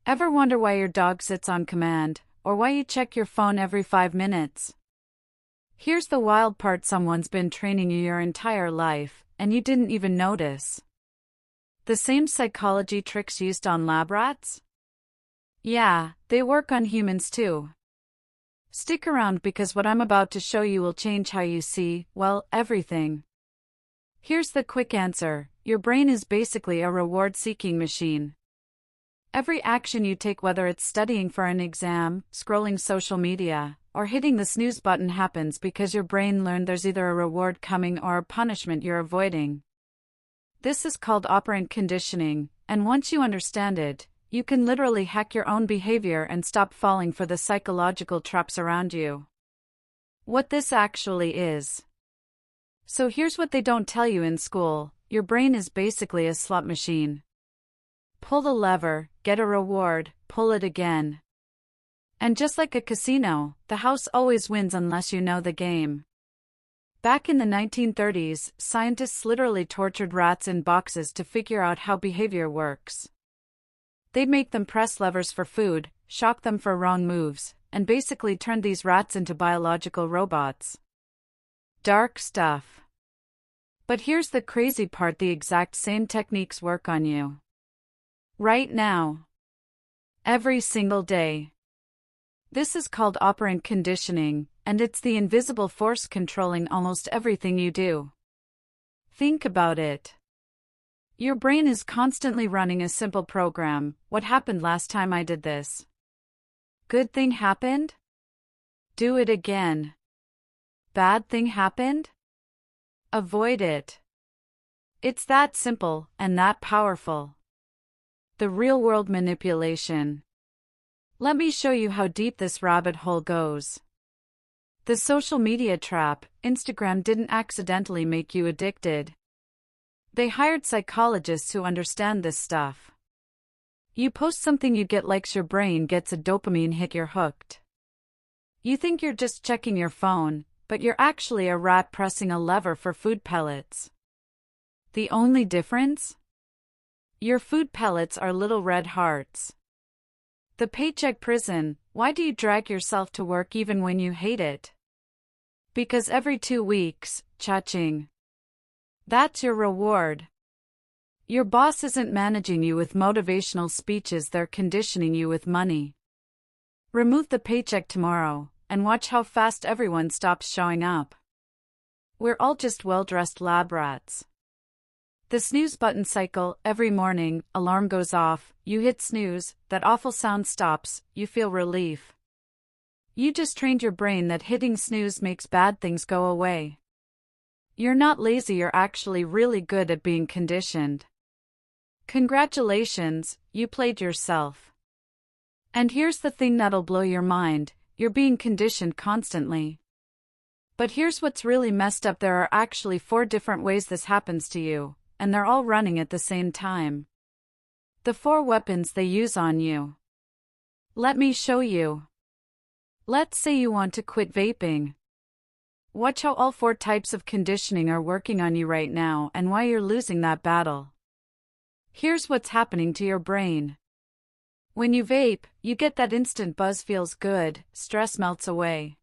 Ever wonder why your dog sits on command, or why you check your phone every 5 minutes? Here's the wild part: someone's been training you your entire life, and you didn't even notice. The same psychology tricks used on lab rats? Yeah, they work on humans too. Stick around because what I'm about to show you will change how you see, well, everything. Here's the quick answer: your brain is basically a reward-seeking machine. Every action you take, whether it's studying for an exam, scrolling social media, or hitting the snooze button, happens because your brain learned there's either a reward coming or a punishment you're avoiding. This is called operant conditioning, and once you understand it, you can literally hack your own behavior and stop falling for the psychological traps around you. What this actually is. So here's what they don't tell you in school: your brain is basically a slot machine. Pull the lever, get a reward, pull it again. And just like a casino, the house always wins unless you know the game. Back in the 1930s, scientists literally tortured rats in boxes to figure out how behavior works. They'd make them press levers for food, shock them for wrong moves, and basically turned these rats into biological robots. Dark stuff. But here's the crazy part: the exact same techniques work on you. Right now. Every single day. This is called operant conditioning, and it's the invisible force controlling almost everything you do. Think about it. Your brain is constantly running a simple program: what happened last time I did this? Good thing happened? Do it again. Bad thing happened? Avoid it. It's that simple, and that powerful. The real-world manipulation. Let me show you how deep this rabbit hole goes. The social media trap: Instagram didn't accidentally make you addicted. They hired psychologists who understand this stuff. You post something, you get likes, your brain gets a dopamine hit, you're hooked. You think you're just checking your phone, but you're actually a rat pressing a lever for food pellets. The only difference? Your food pellets are little red hearts. The paycheck prison: why do you drag yourself to work even when you hate it? Because every 2 weeks, cha-ching. That's your reward. Your boss isn't managing you with motivational speeches, they're conditioning you with money. Remove the paycheck tomorrow, and watch how fast everyone stops showing up. We're all just well-dressed lab rats. The snooze button cycle: every morning, alarm goes off, you hit snooze, that awful sound stops, you feel relief. You just trained your brain that hitting snooze makes bad things go away. You're not lazy, you're actually really good at being conditioned. Congratulations, you played yourself. And here's the thing that'll blow your mind: you're being conditioned constantly. But here's what's really messed up: there are actually 4 different ways this happens to you, and they're all running at the same time. The 4 weapons they use on you. Let me show you. Let's say you want to quit vaping. Watch how all 4 types of conditioning are working on you right now and why you're losing that battle. Here's what's happening to your brain. When you vape, you get that instant buzz, feels good, stress melts away.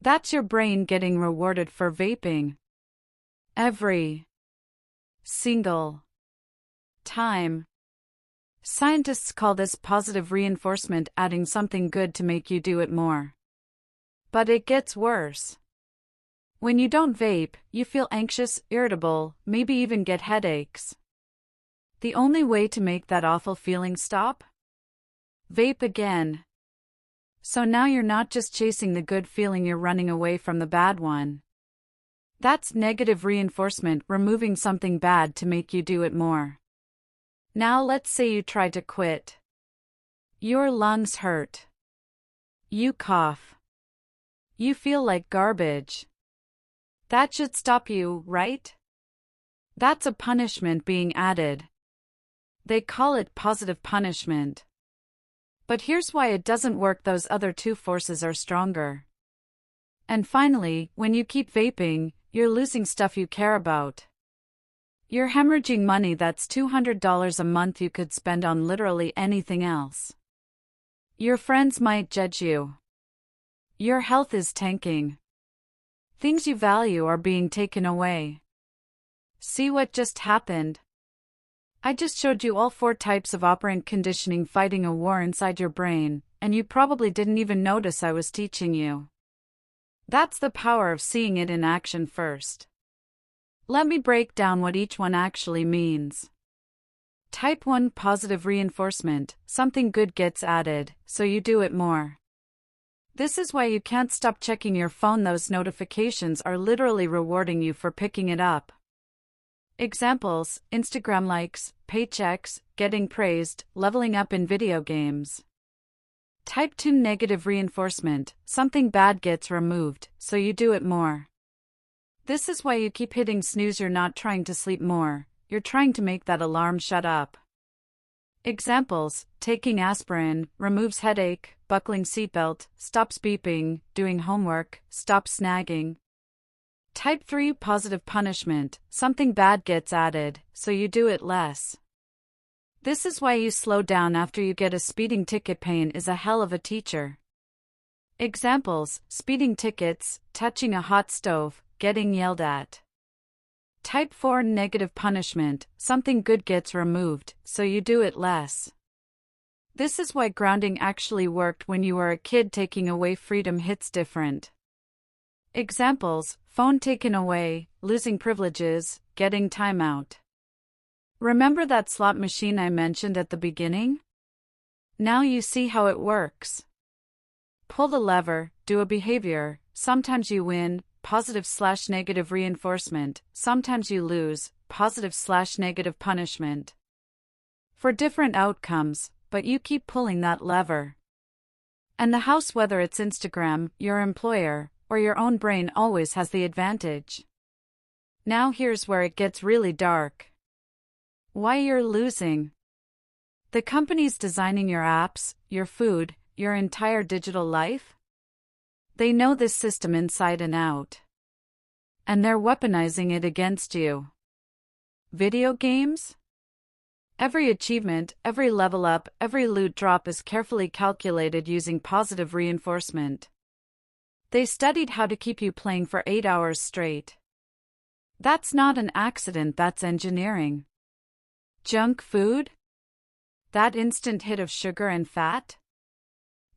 That's your brain getting rewarded for vaping. Every single time. Scientists call this positive reinforcement, adding something good to make you do it more. But it gets worse. When you don't vape, you feel anxious, irritable, maybe even get headaches. The only way to make that awful feeling stop? Vape again. So now you're not just chasing the good feeling, you're running away from the bad one. That's negative reinforcement, removing something bad to make you do it more. Now let's say you try to quit. Your lungs hurt. You cough. You feel like garbage. That should stop you, right? That's a punishment being added. They call it positive punishment. But here's why it doesn't work: those other 2 forces are stronger. And finally, when you keep vaping, you're losing stuff you care about. You're hemorrhaging money that's $200 a month you could spend on literally anything else. Your friends might judge you. Your health is tanking. Things you value are being taken away. See what just happened? I just showed you all 4 types of operant conditioning fighting a war inside your brain, and you probably didn't even notice I was teaching you. That's the power of seeing it in action first. Let me break down what each one actually means. Type 1 positive reinforcement, something good gets added, so you do it more. This is why you can't stop checking your phone. Those notifications are literally rewarding you for picking it up. Examples: Instagram likes, paychecks, getting praised, leveling up in video games. Type 2 negative reinforcement, something bad gets removed, so you do it more. This is why you keep hitting snooze. You're not trying to sleep more, you're trying to make that alarm shut up. Examples: taking aspirin, removes headache, buckling seatbelt, stops beeping, doing homework, stops snagging. Type 3 positive punishment, something bad gets added, so you do it less. This is why you slow down after you get a speeding ticket. Pain is a hell of a teacher. Examples: speeding tickets, touching a hot stove, getting yelled at. Type 4 negative punishment, something good gets removed, so you do it less. This is why grounding actually worked when you were a kid. Taking away freedom hits different. Examples: phone taken away, losing privileges, getting timeout. Remember that slot machine I mentioned at the beginning? Now you see how it works. Pull the lever, do a behavior, sometimes you win, positive/negative reinforcement, sometimes you lose, positive/negative punishment. For different outcomes, but you keep pulling that lever. And the house, whether it's Instagram, your employer, or your own brain, always has the advantage. Now here's where it gets really dark. Why you're losing. The companies designing your apps, your food, your entire digital life? They know this system inside and out. And they're weaponizing it against you. Video games? Every achievement, every level up, every loot drop is carefully calculated using positive reinforcement. They studied how to keep you playing for 8 hours straight. That's not an accident, that's engineering. Junk food? That instant hit of sugar and fat?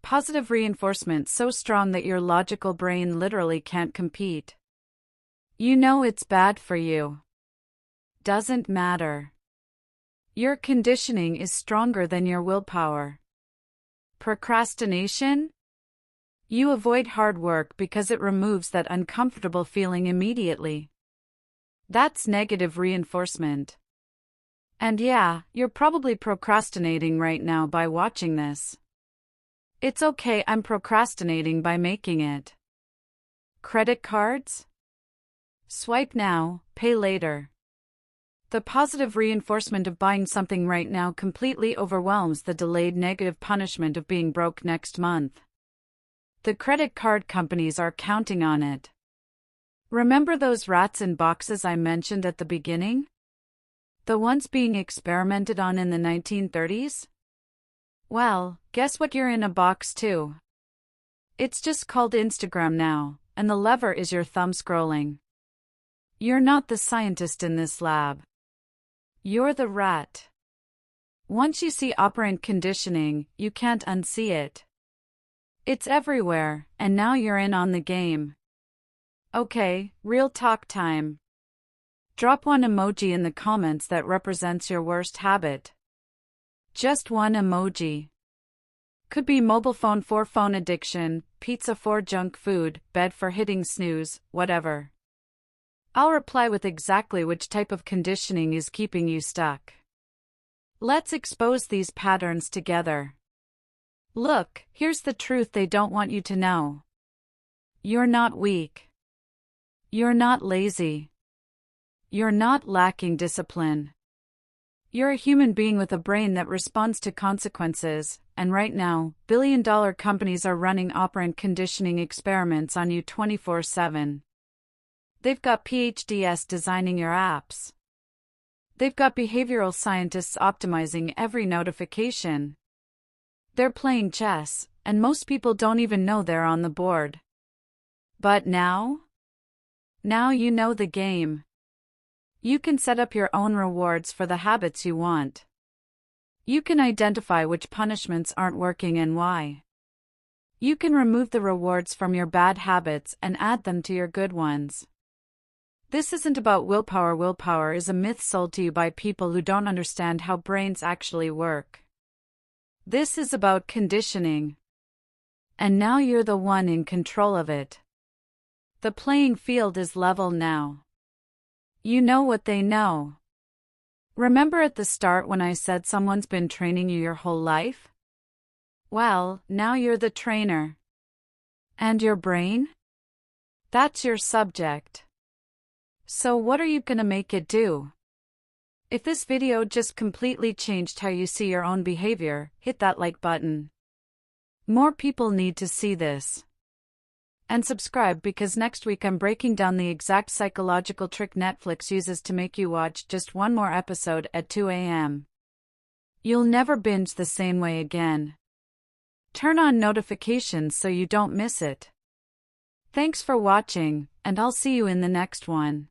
Positive reinforcement so strong that your logical brain literally can't compete. You know it's bad for you. Doesn't matter. Your conditioning is stronger than your willpower. Procrastination? You avoid hard work because it removes that uncomfortable feeling immediately. That's negative reinforcement. And yeah, you're probably procrastinating right now by watching this. It's okay, I'm procrastinating by making it. Credit cards? Swipe now, pay later. The positive reinforcement of buying something right now completely overwhelms the delayed negative punishment of being broke next month. The credit card companies are counting on it. Remember those rats in boxes I mentioned at the beginning? The ones being experimented on in the 1930s? Well, guess what, you're in a box too. It's just called Instagram now, and the lever is your thumb scrolling. You're not the scientist in this lab. You're the rat. Once you see operant conditioning, you can't unsee it. It's everywhere, and now you're in on the game. Okay, real talk time. Drop one emoji in the comments that represents your worst habit. Just one emoji. Could be mobile phone for phone addiction, pizza for junk food, bed for hitting snooze, whatever. I'll reply with exactly which type of conditioning is keeping you stuck. Let's expose these patterns together. Look, here's the truth they don't want you to know. You're not weak. You're not lazy. You're not lacking discipline. You're a human being with a brain that responds to consequences, and right now, billion-dollar companies are running operant conditioning experiments on you 24/7. They've got PhDs designing your apps. They've got behavioral scientists optimizing every notification. They're playing chess, and most people don't even know they're on the board. But now? Now you know the game. You can set up your own rewards for the habits you want. You can identify which punishments aren't working and why. You can remove the rewards from your bad habits and add them to your good ones. This isn't about willpower. Willpower is a myth sold to you by people who don't understand how brains actually work. This is about conditioning. And now you're the one in control of it. The playing field is level now. You know what they know. Remember at the start when I said someone's been training you your whole life? Well, now you're the trainer. And your brain? That's your subject. So what are you gonna make it do? If this video just completely changed how you see your own behavior, hit that like button. More people need to see this. And subscribe because next week I'm breaking down the exact psychological trick Netflix uses to make you watch just one more episode at 2 a.m. You'll never binge the same way again. Turn on notifications so you don't miss it. Thanks for watching, and I'll see you in the next one.